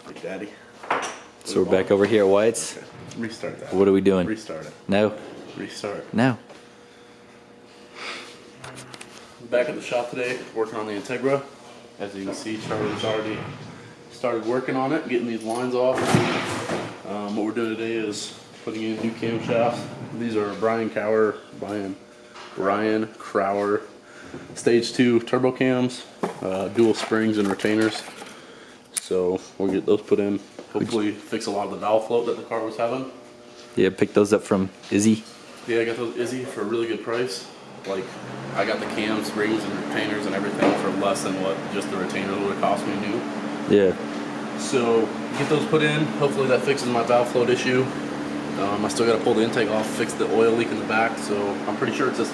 Big Daddy. So we're back over here at White's. Okay. Restart that. What are we doing? Restart it. No. Restart. No. Back at the shop today, working on the Integra. As you can see, Charlie's already started working on it, getting these lines off. What we're doing today is putting in new camshafts. These are Ryan Crowder Stage 2 turbo cams, dual springs and retainers. So we'll get those put in. Hopefully fix a lot of the valve float that the car was having. Yeah, pick those up from Izzy. Yeah, I got those Izzy for a really good price. Like, I got the cams, rings, and retainers and everything for less than what just the retainers would have cost me new. Yeah. So get those put in. Hopefully that fixes my valve float issue. I still got to pull the intake off, fix the oil leak in the back. So I'm pretty sure it's this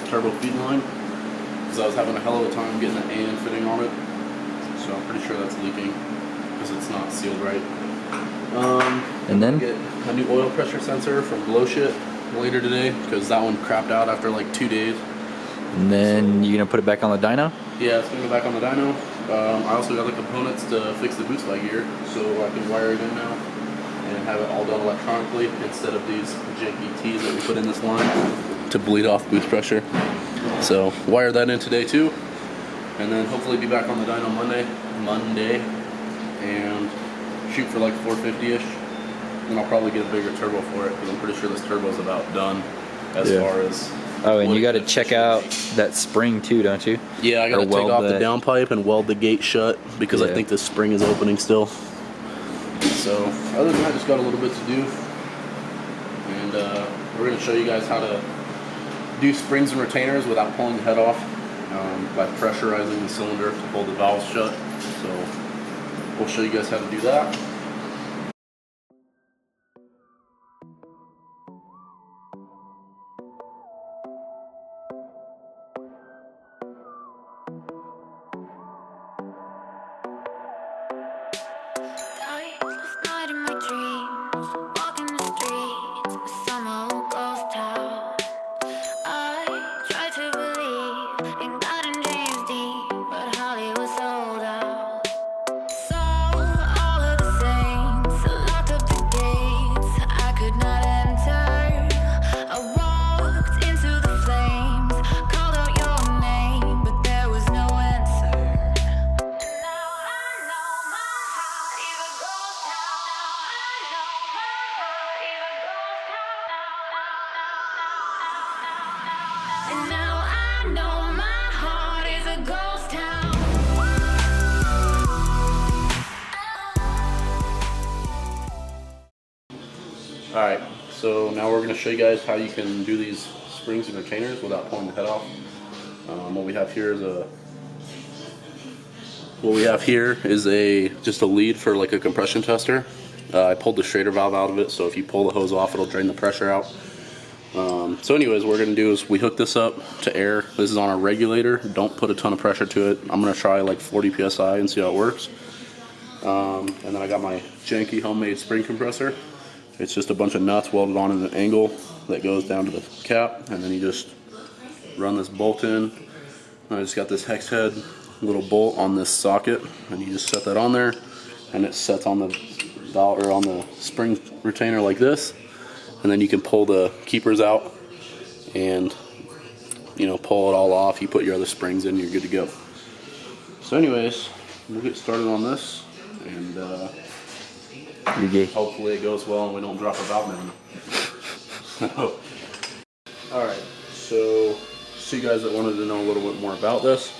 turbo feed line, because I was having a hell of a time getting the AN fitting on it. So I'm pretty sure that's leaking because it's not sealed right. And then get a new oil pressure sensor from Blow Shit later today, because that one crapped out after like 2 days. And then you're gonna put it back on the dyno? Yeah, it's gonna go back on the dyno. I also got the components to fix the boost by gear, so I can wire it in now and have it all done electronically instead of these janky T's that we put in this line to bleed off boost pressure. So wire that in today too, and then hopefully be back on the dyno Monday, and shoot for like 450-ish. And I'll probably get a bigger turbo for it, because I'm pretty sure this turbo is about done as far as. Oh, and you got to check out that spring too, don't you? Yeah, I got to take off the downpipe and weld the gate shut, because I think the spring is opening still. So other than that, just got a little bit to do, and we're going to show you guys how to do springs and retainers without pulling the head off, by pressurizing the cylinder to hold the valves shut. So we'll show you guys how to do that. Alright, so now we're going to show you guys how you can do these springs and retainers without pulling the head off. What we have here is just a lead for like a compression tester. I pulled the Schrader valve out of it, so if you pull the hose off, it'll drain the pressure out. So anyways, what we're going to do is we hook this up to air. This is on a regulator. Don't put a ton of pressure to it. I'm going to try like 40 psi and see how it works. And then I got my janky homemade spring compressor. It's just a bunch of nuts welded on at an angle that goes down to the cap, and then you just run this bolt in. I just got this hex head little bolt on this socket, and you just set that on there, and it sets on the valve or on the spring retainer like this, and then you can pull the keepers out and pull it all off. You put your other springs in, you're good to go. So anyways, we'll get started on this, and hopefully it goes well and we don't drop a valve menu. Alright, so you guys that wanted to know a little bit more about this,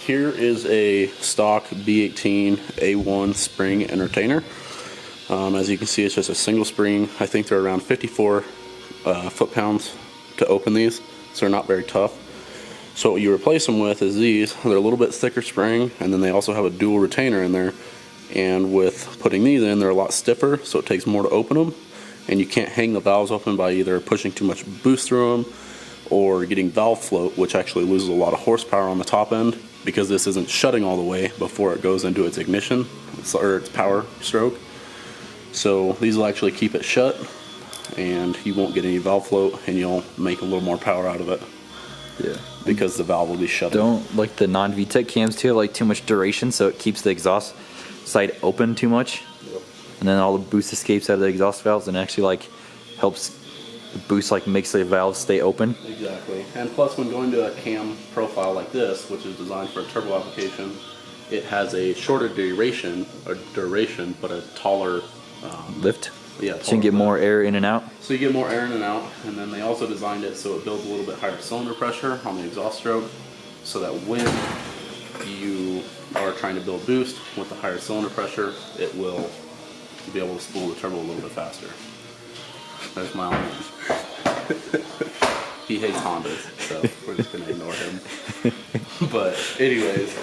here is a stock B18 A1 spring and retainer. As you can see, it's just a single spring. I think they're around 54 foot-pounds to open these, so they're not very tough. So what you replace them with is these. They're a little bit thicker spring, and then they also have a dual retainer in there. And with putting these in, they're a lot stiffer, so it takes more to open them, and you can't hang the valves open by either pushing too much boost through them or getting valve float, which actually loses a lot of horsepower on the top end, because this isn't shutting all the way before it goes into its ignition or its power stroke. So these will actually keep it shut, and you won't get any valve float, and you'll make a little more power out of it. Yeah. Because the valve will be shut. Don't like the non-VTEC cams too have like too much duration, so it keeps the exhaust side open too much, and then all the boost escapes out of the exhaust valves, and actually like helps the boost like makes the valves stay open. Exactly. And plus, when going to a cam profile like this, which is designed for a turbo application, it has a shorter duration, but a taller Lift. Yeah, So you can get more air in and out. So you get more air in and out, and then they also designed it so it builds a little bit higher cylinder pressure on the exhaust stroke, so that when you are trying to build boost with the higher cylinder pressure, it will be able to spool the turbo a little bit faster. There's my own man. He hates Hondas, so we're just gonna ignore him. But anyways,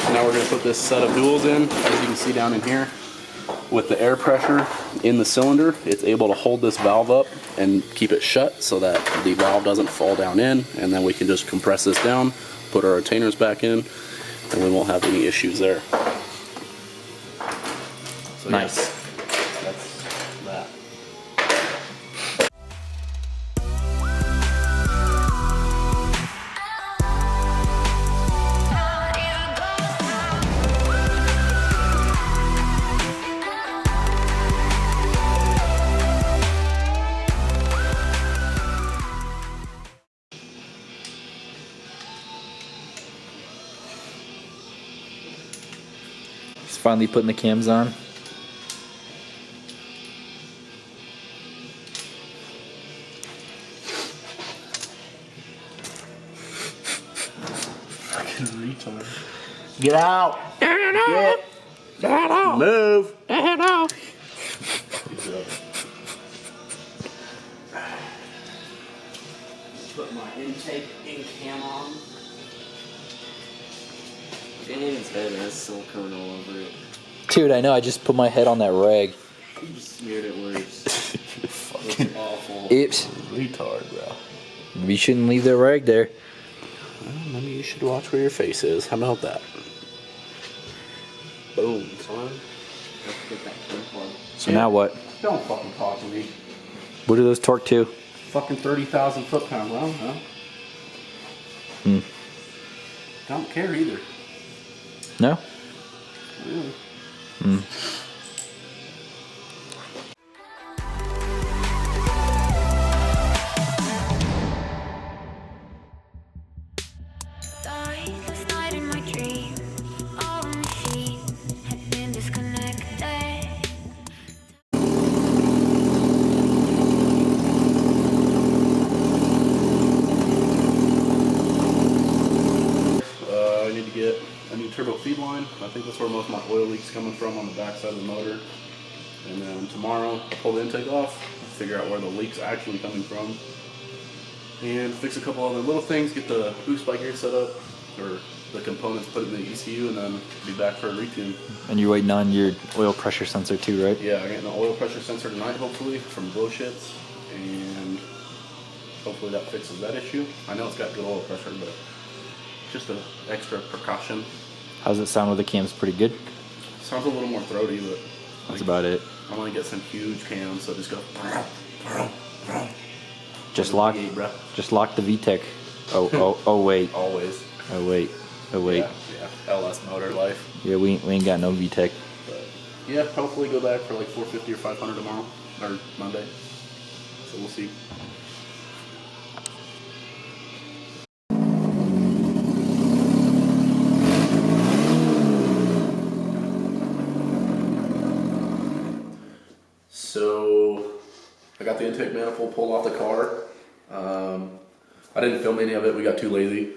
now we're gonna put this set of duals in. As you can see down in here, with the air pressure in the cylinder, it's able to hold this valve up and keep it shut so that the valve doesn't fall down in, and then we can just compress this down, put our retainers back in, and we won't have any issues there. So nice. Yeah, that's that. He's finally putting the cams on. Fucking retard. Get out! Get out! Move! Get out! Put my intake in cam on. Dan's head has silicone all over it. Dude, I know. I just put my head on that rag. You just smeared it worse. Fucking awful. Oops. Retard, bro. We shouldn't leave that rag there. Well, maybe you should watch where your face is. How about that? Boom, son. Let's get that cam plug. So now what? Don't fucking talk to me. What do those torque to? Fucking 30,000 foot-pound round, huh? Hmm. Don't care either. No? Really. Hmm. Last night in my dream, all the machines had been disconnected. I need to get a new turbo feed line. I think that's where most of my oil leaks coming from, on the back side of the motor. And then tomorrow, I'll pull the intake off, figure out where the leak's actually coming from, and fix a couple other little things, get the boost by gear set up, or the components put in the ECU, and then be back for a retune. And you're waiting on your oil pressure sensor too, right? Yeah, I'm getting an oil pressure sensor tonight, hopefully, from Blow Shits, and hopefully that fixes that issue. I know it's got good oil pressure, but just an extra precaution. How's it sound with the cams? Pretty good? Sounds a little more throaty, but That's about it. I want to get some huge cams, so just go. Just lock the VTEC. Oh wait. Always. Oh wait. Oh wait. Yeah. LS motor life. Yeah, we ain't got no VTEC. But yeah, hopefully go back for like 450 or 500 tomorrow or Monday. So we'll see. So I got the intake manifold pulled off the car. I didn't film any of it, we got too lazy,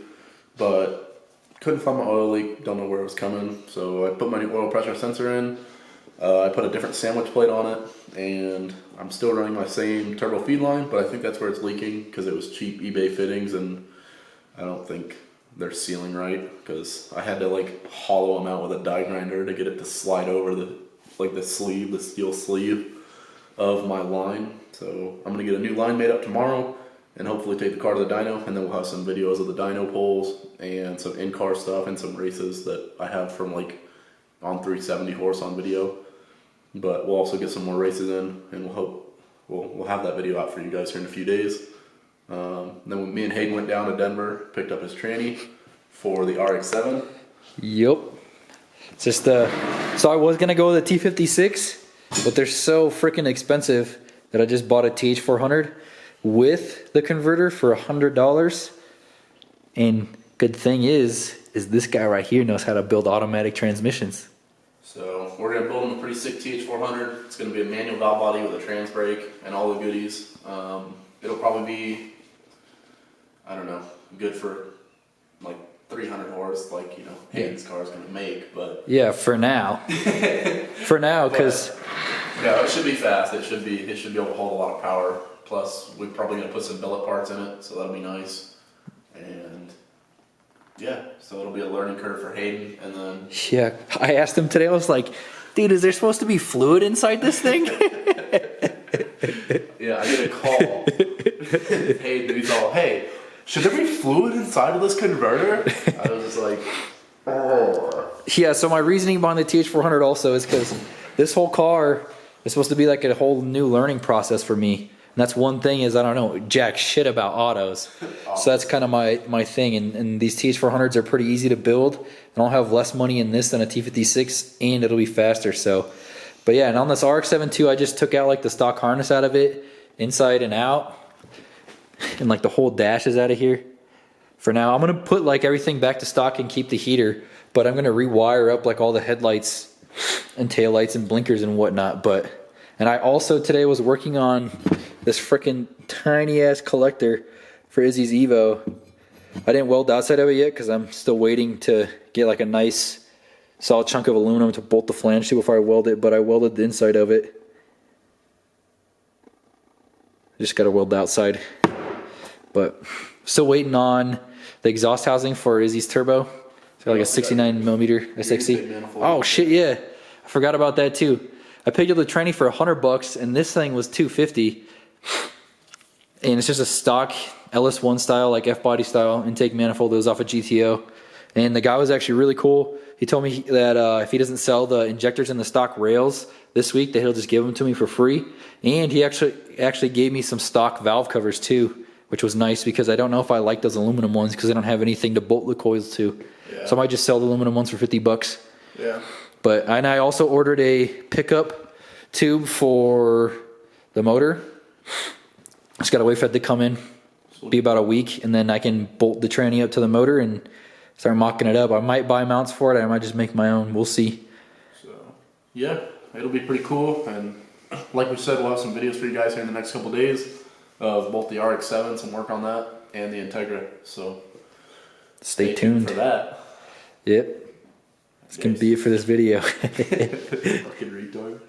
but couldn't find my oil leak, don't know where it was coming, so I put my new oil pressure sensor in. I put a different sandwich plate on it, and I'm still running my same turbo feed line, but I think that's where it's leaking because it was cheap eBay fittings, and I don't think they're sealing right because I had to like hollow them out with a die grinder to get it to slide over the sleeve, the steel sleeve of my line. So I'm gonna get a new line made up tomorrow and hopefully take the car to the dyno, and then we'll have some videos of the dyno pulls and some in-car stuff and some races that I have from like on 370 horse on video. But we'll also get some more races in, and we'll have that video out for you guys here in a few days. Then when me and Hayden went down to Denver, picked up his tranny for the Rx7. Yep. It's just so I was gonna go with the T56, but they're so freaking expensive that I just bought a TH400 with the converter for $100. And good thing is this guy right here knows how to build automatic transmissions. So we're gonna build him a pretty sick TH400. It's gonna be a manual valve body with a trans brake and all the goodies. It'll probably be, I don't know, good for like 300 horse, like, you know, Hayden's car is gonna make, but yeah, for now. For now, because yeah, it should be fast. It should be able to hold a lot of power. Plus, we're probably gonna put some billet parts in it, so that'll be nice. And yeah, so it'll be a learning curve for Hayden, and then yeah, I asked him today. I was like, dude, is there supposed to be fluid inside this thing? yeah, I get a call. Hayden, he's all, hey, should there be fluid inside of this converter? I was just like, oh. Yeah, so my reasoning behind the TH400 also is because this whole car is supposed to be like a whole new learning process for me. And that's one thing is I don't know jack shit about autos. So that's kind of my thing. And these TH400s are pretty easy to build. And I'll have less money in this than a T56 and it'll be faster. So, but yeah, and on this Rx7 too, I just took out like the stock harness out of it, inside and out. And like the whole dash is out of here. For now, I'm going to put like everything back to stock and keep the heater. But I'm going to rewire up like all the headlights and taillights and blinkers and whatnot. And I also today was working on this freaking tiny ass collector for Izzy's Evo. I didn't weld the outside of it yet because I'm still waiting to get like a nice solid chunk of aluminum to bolt the flange to before I weld it, but I welded the inside of it. Just got to weld the outside. But still waiting on the exhaust housing for Izzy's turbo. It's got like a 69 millimeter SXC. Oh shit, yeah. I forgot about that too. I picked up the tranny for $100 and this thing was $250. And it's just a stock LS1 style, like F-body style intake manifold that was off a GTO. And the guy was actually really cool. He told me that if he doesn't sell the injectors and the stock rails this week, that he'll just give them to me for free. And he actually gave me some stock valve covers too, which was nice because I don't know if I like those aluminum ones because I don't have anything to bolt the coils to. Yeah. So I might just sell the aluminum ones for $50. Yeah. And I also ordered a pickup tube for the motor. Just gotta wait for it to come in. Be about a week, and then I can bolt the tranny up to the motor and start mocking it up. I might buy mounts for it. I might just make my own. We'll see. So yeah, it'll be pretty cool. And like we said, we'll have some videos for you guys here in the next couple of days of both the Rx7, some work on that, and the Integra. So stay tuned for that. Yep. That's gonna be it for this video. Fucking retard.